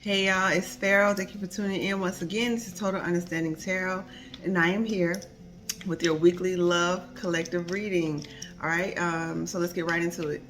Hey y'all, it's Pharaoh. Thank you for tuning in once again. This is Total Understanding Tarot, and I am here with your weekly love collective reading. All right, so let's get right into it.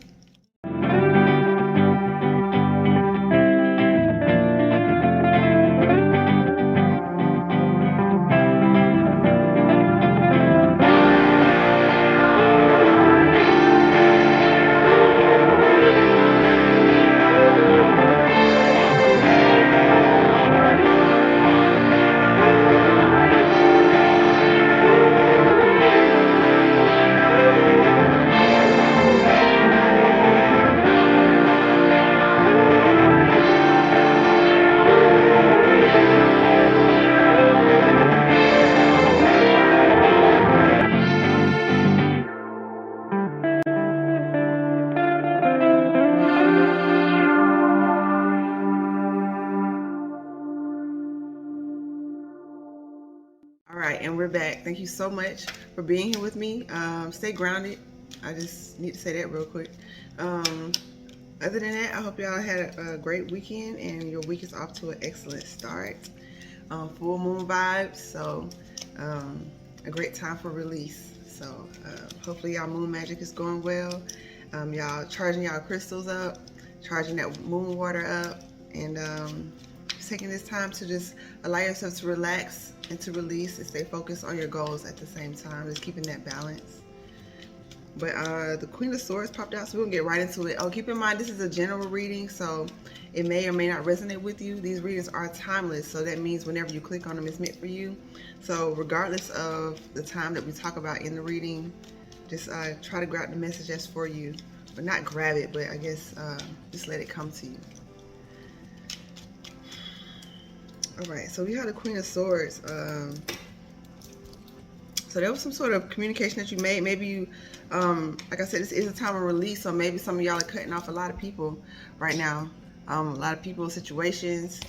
All right, and we're back. Thank you so much for being here with me. Stay grounded. I just need to say that real quick. Other than that, I hope y'all had a great weekend and your week is off to an excellent start. Full moon vibes, so a great time for release. So hopefully y'all moon magic is going well. Y'all charging y'all crystals up, charging that moon water up, and taking this time to just allow yourself to relax and to release and stay focused on your goals at the same time, just keeping that balance. But the Queen of Swords popped out, so we'll get right into it. Oh, keep in mind, this is a general reading, so it may or may not resonate with you. These readings are timeless, so that means whenever you click on them, it's meant for you. So regardless of the time that we talk about in the reading, just try to grab the message that's for you. But not grab it, but I guess just let it come to you. All right, so we have the Queen of Swords. So there was some sort of communication that you made. Maybe you, like I said, this is a time of release, so maybe some of y'all are cutting off a lot of people right now. A lot of people, situations.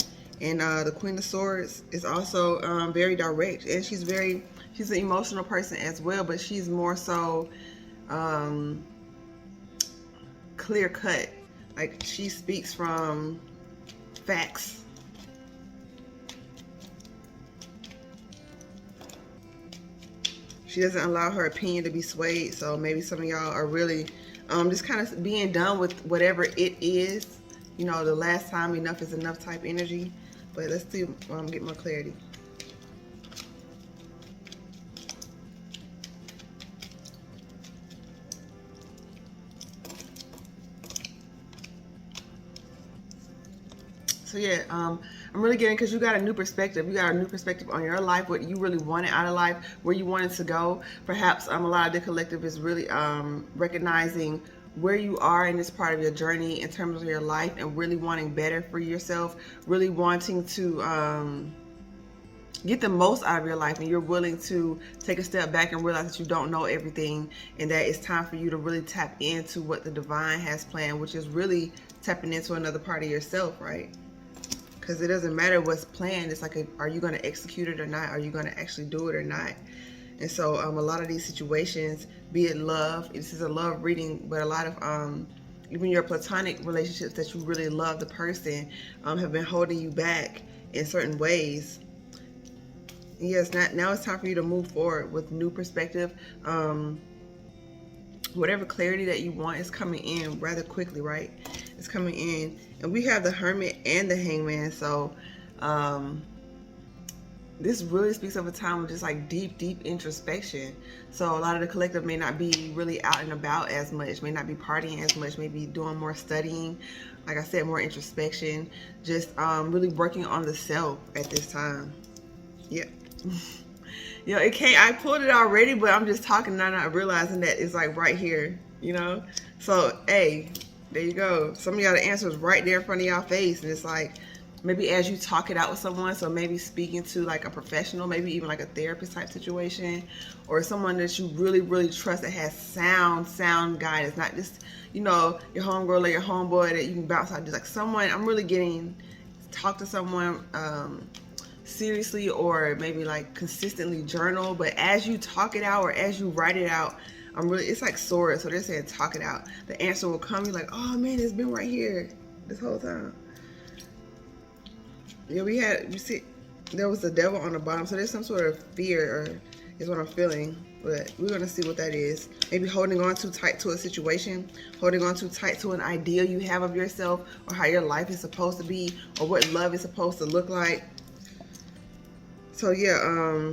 And the Queen of Swords is also very direct, and she's an emotional person as well, but she's more so clear cut. Like, she speaks from facts. She doesn't allow her opinion to be swayed, so maybe some of y'all are really just kind of being done with whatever it is. You know, the last time, enough is enough type energy. But let's see, get more clarity. So yeah, I'm really getting, because you got a new perspective. You got a new perspective on your life, what you really wanted out of life, where you wanted to go. Perhaps a lot of the collective is really recognizing where you are in this part of your journey in terms of your life, and really wanting better for yourself, really wanting to get the most out of your life, and you're willing to take a step back and realize that you don't know everything, and that it's time for you to really tap into what the divine has planned, which is really tapping into another part of yourself, right? Because it doesn't matter what's planned. It's like, are you going to execute it or not? Are you going to actually do it or not? And so a lot of these situations, be it love, this is a love reading, but a lot of even your platonic relationships that you really love the person have been holding you back in certain ways. Yes, now it's time for you to move forward with new perspective. Whatever clarity that you want is coming in rather quickly, right? It's coming in. And we have the Hermit and the Hangman. So this really speaks of a time of just like deep introspection. So a lot of the collective may not be really out and about as much, may not be partying as much, maybe doing more studying, like I said, more introspection, just really working on the self at this time. Yep. You know, I pulled it already, but I'm just talking and I'm not realizing that it's like right here, you know? So, hey, there you go. Some of y'all, the answer is right there in front of y'all face. And it's like, maybe as you talk it out with someone, so maybe speaking to like a professional, maybe even like a therapist type situation, or someone that you really trust that has sound guidance, not just, you know, your homegirl or your homeboy that you can bounce out. Just like someone, I'm really getting, talk to someone, seriously, or maybe like consistently journal, but as you talk it out or as you write it out, it's like swords, so they're saying talk it out. The answer will come. You're like, oh man, it's been right here this whole time. Yeah, we had, you see, there was the devil on the bottom, so there's some sort of fear, or is what I'm feeling. But we're gonna see what that is. Maybe holding on too tight to a situation, holding on too tight to an idea you have of yourself, or how your life is supposed to be, or what love is supposed to look like. So yeah,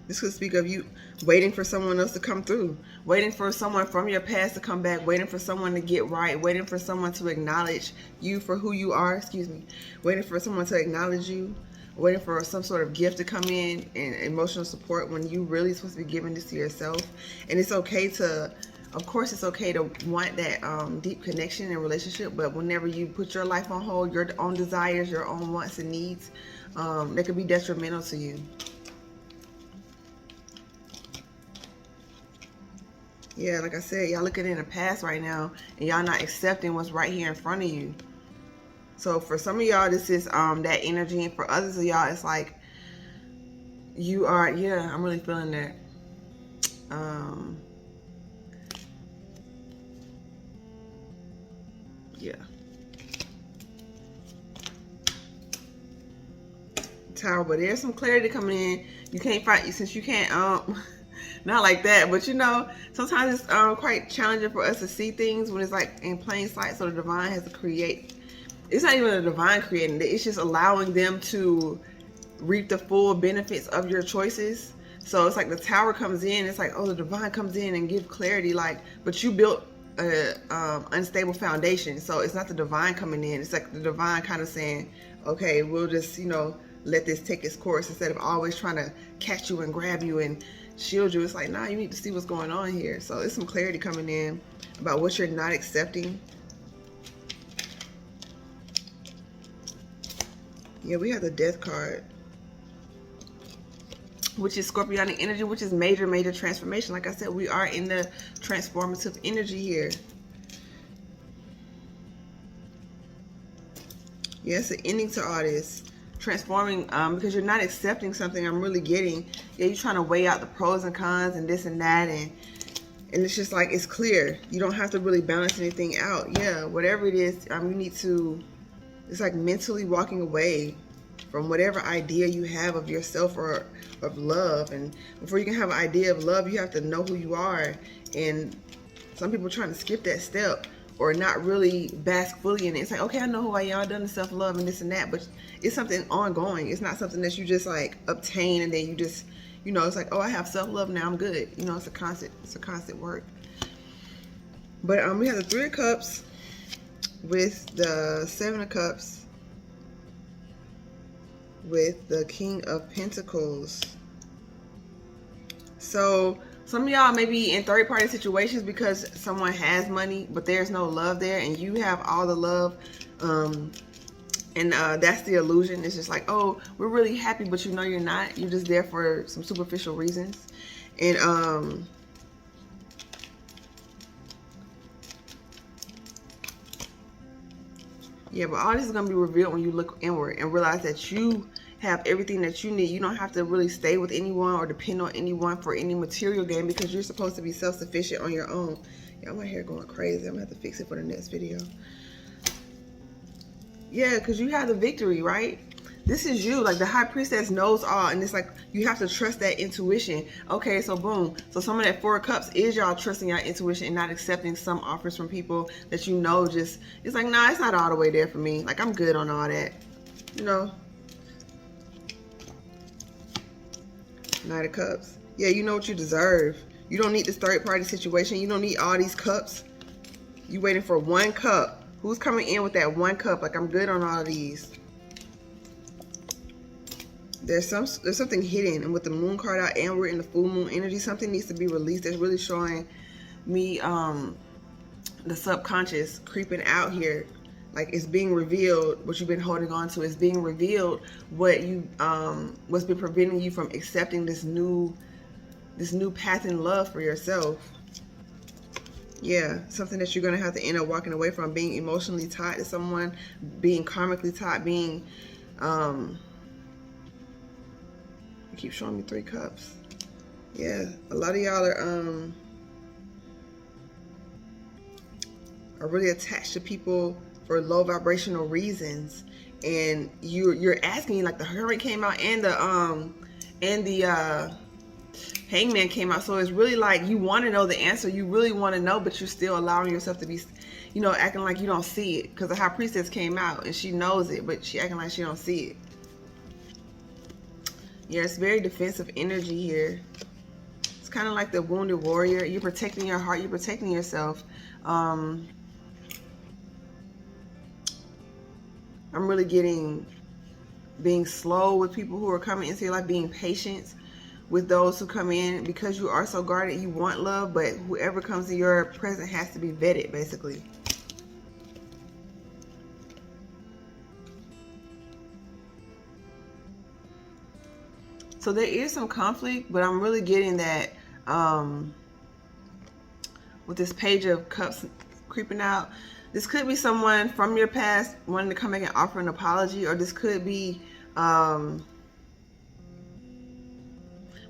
this could speak of you waiting for someone else to come through, waiting for someone from your past to come back, waiting for someone to get right, waiting for someone to acknowledge you for who you are, waiting for someone to acknowledge you, waiting for some sort of gift to come in and emotional support when you really supposed to be giving this to yourself. And it's okay to, of course, it's okay to want that deep connection and relationship, but whenever you put your life on hold, your own desires, your own wants and needs, they could be detrimental to you. Yeah, like I said, y'all looking in the past right now, and y'all not accepting what's right here in front of you. So for some of y'all, this is that energy, and for others of y'all, it's like you are. Yeah, I'm really feeling that. Yeah. Tower, but there's some clarity coming in. You can't fight, since you can't not like that, but you know, sometimes it's quite challenging for us to see things when it's like in plain sight. So the divine has to create. It's not even the divine creating it. It's just allowing them to reap the full benefits of your choices. So it's like the tower comes in. It's like, oh, the divine comes in and give clarity. Like, but you built a unstable foundation. So it's not the divine coming in. It's like the divine kind of saying, okay, we'll just, you know, let this take its course instead of always trying to catch you and grab you and shield you. It's like, nah, you need to see what's going on here. So there's some clarity coming in about what you're not accepting. Yeah, we have the Death card, which is Scorpionic energy, which is major transformation. Like I said, we are in the transformative energy here. Yeah, it's an ending to all this. Transforming, because you're not accepting something. I'm really getting, yeah, you're trying to weigh out the pros and cons and this and that, and it's just like, it's clear. You don't have to really balance anything out. Yeah, whatever it is, you need to, it's like mentally walking away from whatever idea you have of yourself or of love. And before you can have an idea of love, you have to know who you are. And some people are trying to skip that step or not really bask fully in it. It's like, okay, I know who I am. I've done the self-love and this and that, but it's something ongoing. It's not something that you just like obtain and then you just, you know, it's like, oh, I have self-love now, I'm good. You know, it's a constant work. But we have the Three of Cups with the Seven of Cups with the King of Pentacles. So some of y'all may be in third-party situations because someone has money, but there's no love there, and you have all the love. And that's the illusion. It's just like, oh, we're really happy, but you know you're not. You're just there for some superficial reasons. And yeah, but all this is going to be revealed when you look inward and realize that you have everything that you need. You don't have to really stay with anyone or depend on anyone for any material gain, because you're supposed to be self-sufficient on your own. Yeah, my hair going crazy. I'm going to have to fix it for the next video. Yeah, because you have the victory, right? This is you. Like, the High Priestess knows all, and it's like you have to trust that intuition. Okay, so boom. So some of that Four of Cups is y'all trusting your intuition and not accepting some offers from people that you know just, it's like, nah, it's not all the way there for me. Like, I'm good on all that, you know. Knight of Cups. Yeah, you know what you deserve. You don't need this third-party situation. You don't need all these cups. You waiting for one cup. Who's coming in with that one cup? Like, I'm good on all of these. There's something hidden, and with the Moon card out and we're in the full moon energy, something needs to be released. That's really showing me the subconscious creeping out here. Like, it's being revealed what you've been holding on to. It's being revealed what you what's been preventing you from accepting this new path in love for yourself. Yeah, something that you're gonna have to end up walking away from, being emotionally tied to someone, being karmically tied, being you keep showing me Three Cups. Yeah, a lot of y'all are really attached to people for low vibrational reasons, and you're asking, like the Hermit came out and the Hangman came out. So it's really like you want to know the answer, you really want to know, but you're still allowing yourself to be, you know, acting like you don't see it, because the High Priestess came out and she knows it, but she acting like she don't see it. Yeah, it's very defensive energy here. It's kind of like the wounded warrior. You're protecting your heart, you're protecting yourself. I'm really getting being slow with people who are coming into your life, being patient with those who come in, because you are so guarded. You want love, but whoever comes to your presence has to be vetted, basically. So there is some conflict, but I'm really getting that with this Page of Cups creeping out, this could be someone from your past wanting to come back and offer an apology, or this could be wanting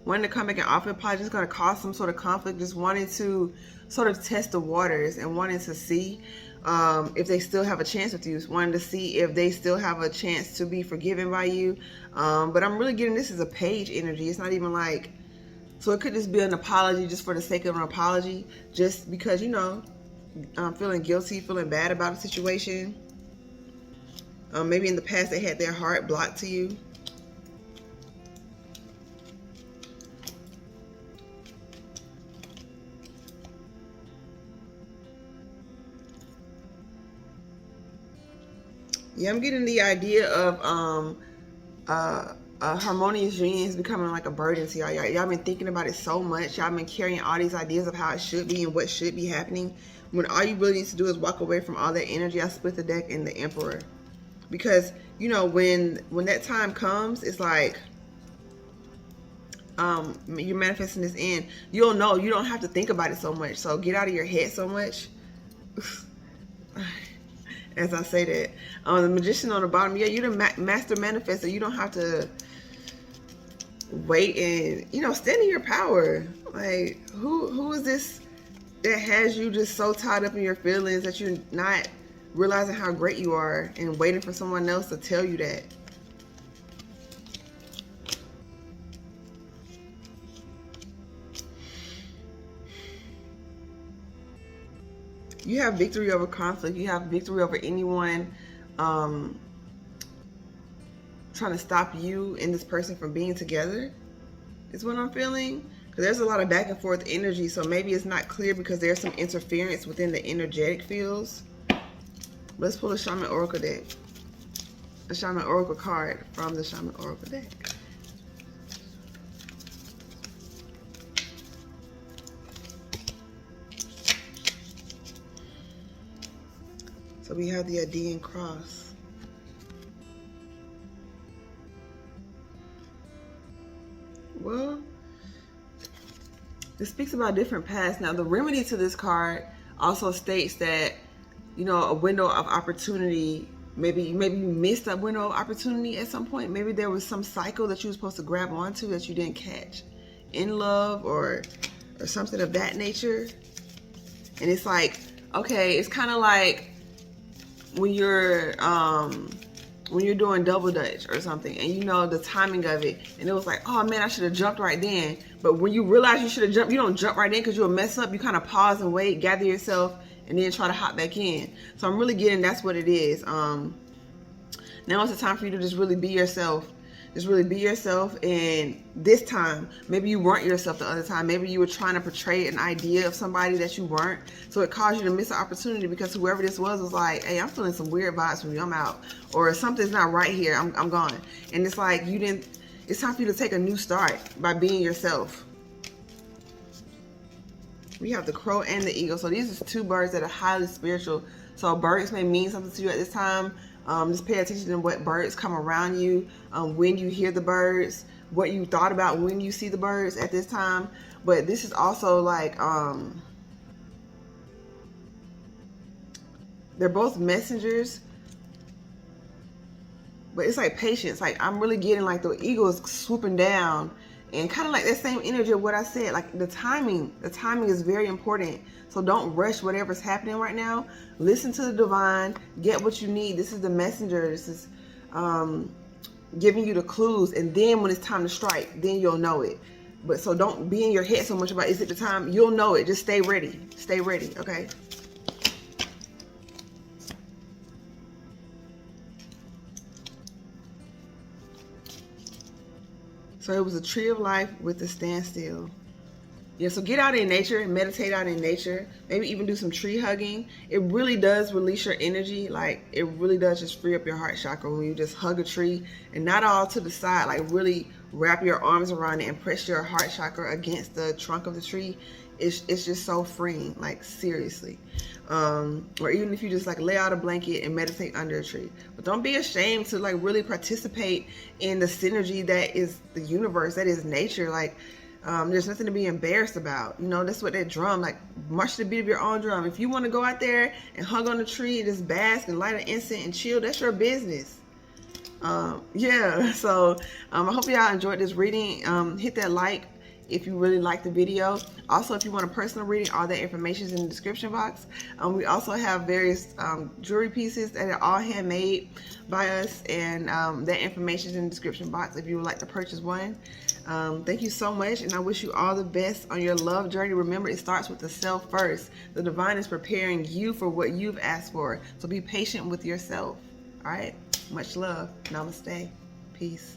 to come back and offer an apology is going to cause some sort of conflict, just wanting to sort of test the waters and wanting to see if they still have a chance with you, wanting to see if they still have a chance to be forgiven by you. But I'm really getting this as a page energy. It's not even like, so it could just be an apology just for the sake of an apology, just because, you know, feeling guilty, feeling bad about a situation. Maybe in the past they had their heart blocked to you. Yeah, I'm getting the idea of harmonious union is becoming like a burden to y'all. Y'all been thinking about it so much. Y'all been carrying all these ideas of how it should be and what should be happening, when all you really need to do is walk away from all that energy. I split the deck in the Emperor, because, you know, when that time comes, it's like you're manifesting this in. You'll know. You don't have to think about it so much. So get out of your head so much. As I say that, the Magician on the bottom, yeah, you're the master manifester. You don't have to wait and, you know, stand in your power. Like, who is this that has you just so tied up in your feelings that you're not realizing how great you are and waiting for someone else to tell you that? You have victory over conflict. You have victory over anyone trying to stop you and this person from being together, is what I'm feeling. Because there's a lot of back and forth energy, so maybe it's not clear because there's some interference within the energetic fields. Let's pull a Shaman Oracle deck. A Shaman Oracle card from the Shaman Oracle deck. So we have the Adian cross. Well, this speaks about different paths. Now, the remedy to this card also states that, you know, a window of opportunity, maybe you missed a window of opportunity at some point. Maybe there was some cycle that you were supposed to grab onto that you didn't catch in love or something of that nature. And it's like, okay, it's kind of like when you're doing double dutch or something, and you know the timing of it, and it was like, oh man, I should have jumped right then. But when you realize you should have jumped, you don't jump right in because you'll mess up. You kind of pause and wait, gather yourself, and then try to hop back in. So I'm really getting that's what it is. Now is the time for you to just really be yourself. Just really be yourself. And this time, maybe you weren't yourself the other time. Maybe you were trying to portray an idea of somebody that you weren't. So it caused you to miss an opportunity because whoever this was like, hey, I'm feeling some weird vibes from you. I'm out. Or something's not right here. I'm gone. And it's like you didn't. It's time for you to take a new start by being yourself. We have the crow and the eagle. So these are two birds that are highly spiritual. So birds may mean something to you at this time. Just pay attention to what birds come around you, when you hear the birds, what you thought about when you see the birds at this time. But this is also like, they're both messengers, but it's like patience. Like I'm really getting like the eagle is swooping down And kind of like that same energy of what I said, like the timing is very important. So don't rush whatever's happening right now. Listen to the divine, get what you need. This is the messenger. This is giving you the clues. And then when it's time to strike, then you'll know it. But so don't be in your head so much about, is it the time? You'll know it. Just stay ready. Stay ready, okay? So it was a tree of life with a standstill. Yeah, so get out in nature and meditate out in nature. Maybe even do some tree hugging. It really does release your energy. Like, it really does just free up your heart chakra when you just hug a tree, and not all to the side. Like, really wrap your arms around it and press your heart chakra against the trunk of the tree. It's just so freeing, like, seriously. Or even if you just like lay out a blanket and meditate under a tree. But don't be ashamed to like really participate in the synergy that is the universe, that is nature. Like, there's nothing to be embarrassed about. You know, that's what that drum, like, march to the beat of your own drum. If you want to go out there and hug on the tree and just bask and light an incense and chill, that's your business. Yeah, so I hope y'all enjoyed this reading. Hit that like if you really like the video. Also, if you want a personal reading, all that information is in the description box. We also have various jewelry pieces that are all handmade by us, and that information is in the description box if you would like to purchase one. Thank you so much, and I wish you all the best on your love journey. Remember, it starts with the self first. The divine is preparing you for what you've asked for, so be patient with yourself. All right, much love. Namaste. Peace.